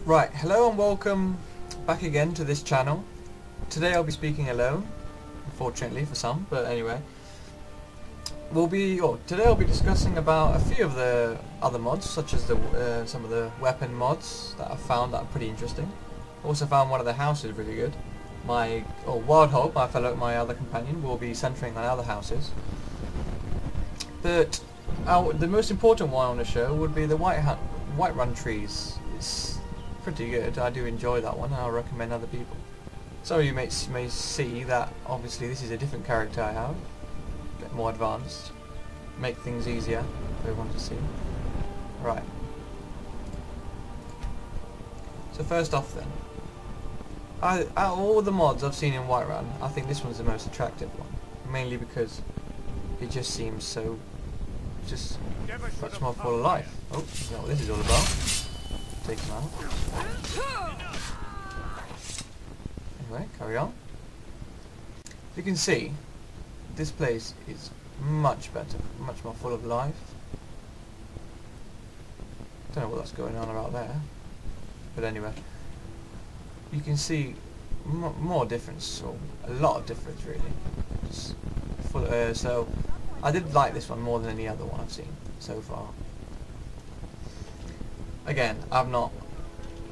Right, hello and welcome back again to this channel. Today I'll be speaking alone, unfortunately for some, but anyway. Today I'll be discussing about a few of the other mods, such as some of the weapon mods that I've found that are pretty interesting. Also found one of the houses really good. Wild Hope, my other companion, will be centering on other houses. But the most important one on the show would be the Whiterun trees. It's pretty good. I do enjoy that one, and I'll recommend other people. Some of you may see that obviously this is a different character I have, a bit more advanced, make things easier for everyone to see. Right. So first off then, out of all the mods I've seen in Whiterun, I think this one's the most attractive one, mainly because it just seems so much more full of life. Oh, you know what this is all about. Take him out. Anyway, carry on. You can see this place is much better, much more full of life. Don't know what's going on about there, but anyway, you can see more difference, or a lot of difference really. Just full, so I did like this one more than any other one I've seen so far. Again, out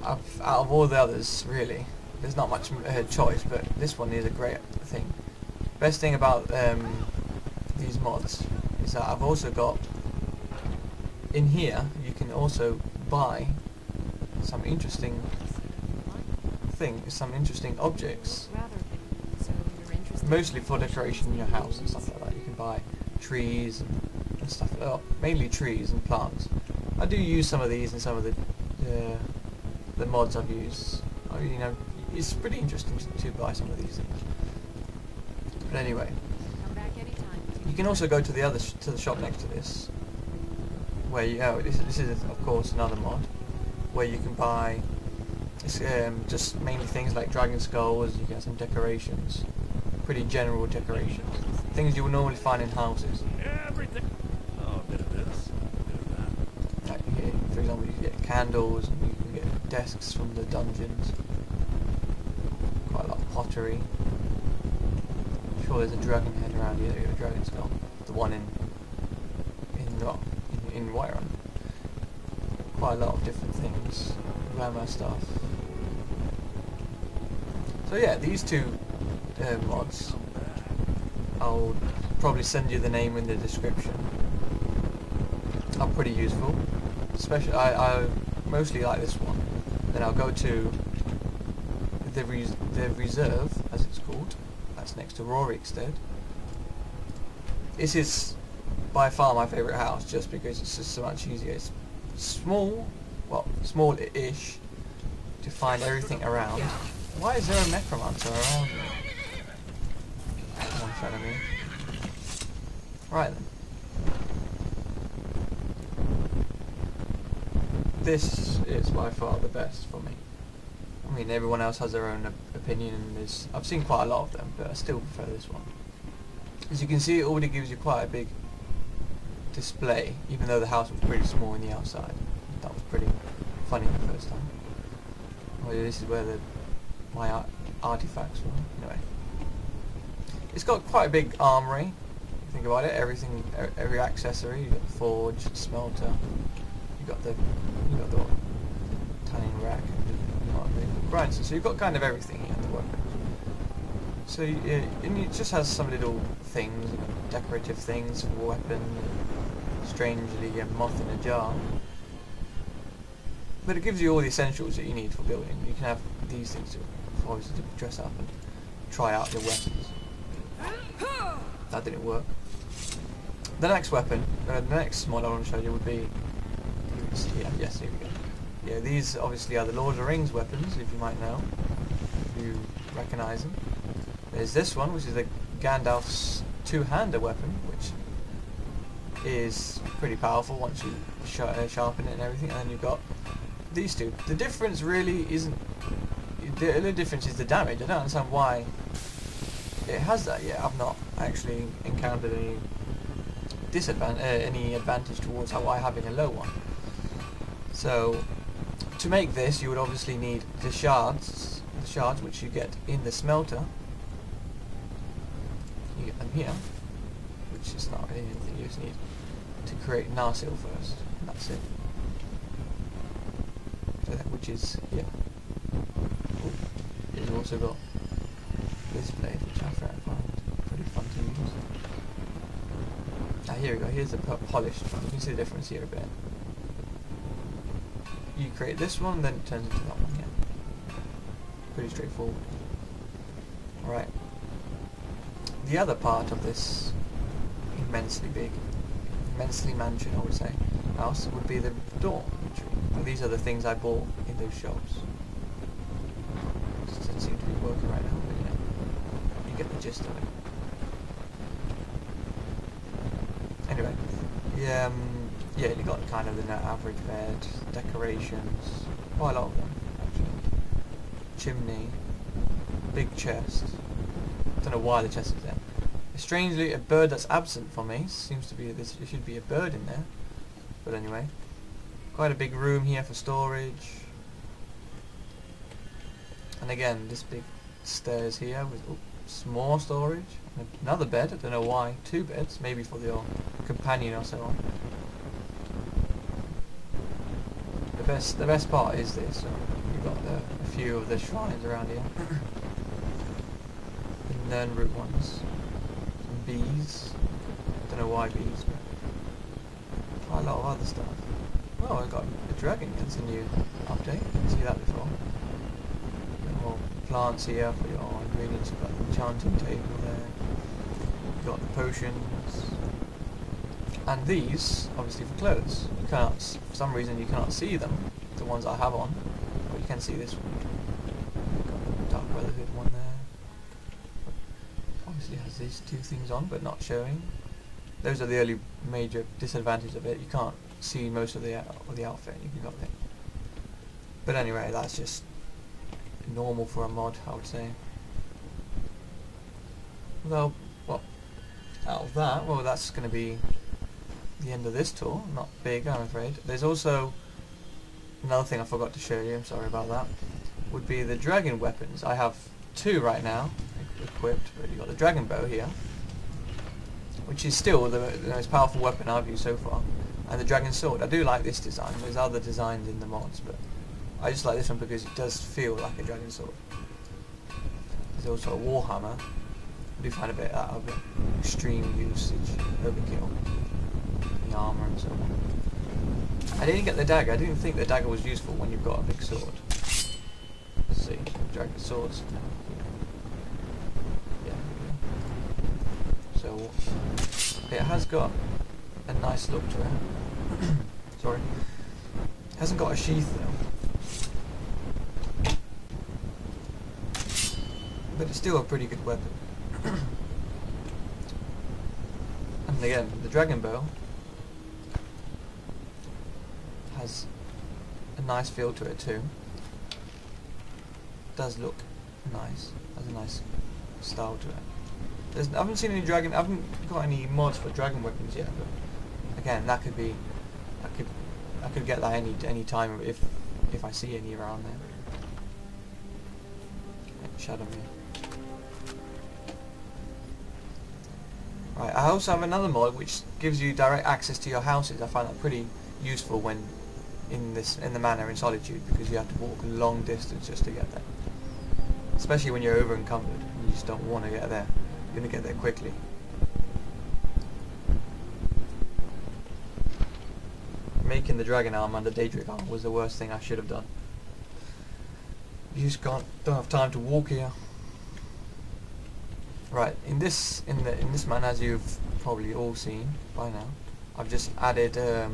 of all the others, really, there's not much choice, but this one is a great thing. Best thing about these mods is that I've also got, in here, you can also buy some interesting things, some interesting objects, mostly for decoration in your house and stuff like that. You can buy trees and stuff, mainly trees and plants. I do use some of these in some of the mods I've used. You know, it's pretty interesting to buy some of these things. But anyway, you can also go to the shop next to this, where this is of course another mod where you can buy just mainly things like dragon skulls. You get some decorations, pretty general decorations, things you would normally find in houses. For example, you can get candles, and you can get desks from the dungeons, quite a lot of pottery. I'm sure there's a dragon head around here, a dragon skull, the one in Whiterun. Quite a lot of different things, glamour stuff. So yeah, these two mods, I'll probably send you the name in the description, are pretty useful. Especially, I mostly like this one. Then I'll go to the reserve, as it's called. That's next to Rorikstead. This is by far my favourite house, just because it's just so much easier. It's small, well, small-ish, to find everything around. Why is there a necromancer around me? Come on, shadow me. Right then. This is by far the best for me. I mean, everyone else has their own opinion, and I've seen quite a lot of them, but I still prefer this one. As you can see, it already gives you quite a big display, even though the house was pretty small on the outside. That was pretty funny the first time. Oh yeah, this is where my artifacts were. Anyway, it's got quite a big armory. Think about it. Every accessory. You got the forge, the smelter. You got the tanning rack, and grindstone. So you've got kind of everything here in the weapon. So and it just has some little things, decorative things for the weapon. Strangely, a moth in a jar. But it gives you all the essentials that you need for building. You can have these things to obviously dress up and try out your weapons. That didn't work. The next weapon, the next mod I want to show you would be. Yes, here we go. Yeah, these obviously are the Lord of the Rings weapons, if you might know, if you recognise them. There's this one, which is the Gandalf's two-hander weapon, which is pretty powerful once you sharpen it and everything. And then you've got these two. The difference really isn't. The only difference is the damage. I don't understand why it has that yet. I've not actually encountered any advantage towards how I having a low one. So to make this, you would obviously need the shards which you get in the smelter. You get them here, which is not really anything you just need to create narsil first, and that's it. So that, which is here. Ooh, it's also got this blade, which I find pretty fun to use. Ah, here we go. Here's the polished one. You can see the difference here a bit. You create this one, then it turns into that one. Yeah, pretty straightforward. All right. The other part of this immensely big, immensely mansion, I would say, house would be the door. And these are the things I bought in those shops. It doesn't seem to be working right now, but yeah, you get the gist of it. Anyway, yeah, you got kind of the average bed, decorations, quite a lot of them actually. Chimney, big chest. Don't know why the chest is there. Strangely, a bird that's absent from me seems to be there should be a bird in there. But anyway, quite a big room here for storage. And again, this big stairs here with some more storage. Another bed. I don't know why. 2 beds, maybe for your companion or so on. The best part is this. So you've got a few of the shrines around here. The nern root ones. Some bees. Don't know why bees, but quite a lot of other stuff. Oh, I got a dragon. That's a new update. Didn't see that before. More plants here for your ingredients. You've got the enchanting table there. You've got the potions. And these, obviously for clothes. You cannot, for some reason you cannot see them, the ones I have on, but you can see this one. Got the Dark Brotherhood one there. Obviously has these 2 things on, but not showing. Those are the only major disadvantages of it. You can't see most of the outfit you can got there. But anyway, that's just normal for a mod, I would say. Well, out of that, well, that's going to be the end of this tour. Not big, I'm afraid. There's also another thing I forgot to show you, I'm sorry about that, would be the dragon weapons. I have 2 right now equipped, but you've got the dragon bow here, which is still the most powerful weapon I've used so far, and the dragon sword. I do like this design. There's other designs in the mods, but I just like this one because it does feel like a dragon sword. There's also a warhammer. I do find a bit out of extreme usage, overkill. The armour and so on. I didn't get the dagger. I didn't think the dagger was useful when you've got a big sword. Let's see, dragon swords. Yeah. So it has got a nice look to it. Sorry. It hasn't got a sheath though. But it's still a pretty good weapon. And again, the dragon bow has a nice feel to it too. Does look nice. Has a nice style to it. I haven't seen any dragon. I haven't got any mods for dragon weapons yet. But again, that could be. I could get that any time if I see any around there. Shadow me. Right. I also have another mod which gives you direct access to your houses. I find that pretty useful when in the Manor in Solitude, because you have to walk a long distance just to get there. Especially when you're over encumbered and you just don't want to get there. You're going to get there quickly. Making the dragon arm and the Daedric arm was the worst thing I should have done. You just don't have time to walk here. Right, in this man, as you've probably all seen by now, I've just added a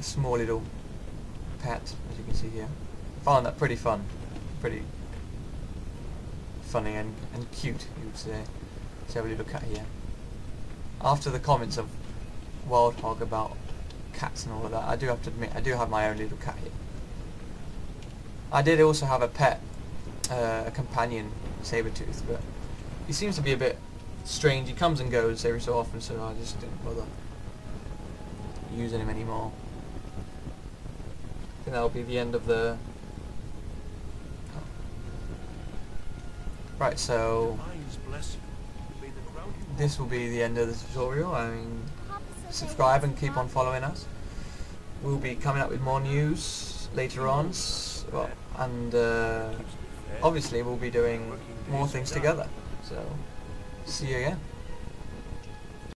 small little pet, as you can see here. I found that pretty fun, pretty funny and cute, you would say. Let's have a little cat here. After the comments of Wild Hog about cats and all of that, I do have to admit, I do have my own little cat here. I did also have a pet, a companion saber-tooth, but he seems to be a bit strange. He comes and goes every so often, so I just didn't bother using him anymore. I think that'll be the end of the Right, so this will be the end of the tutorial. I mean, subscribe and keep on following us. We'll be coming up with more news later on, and obviously we'll be doing more things together. So, see you again.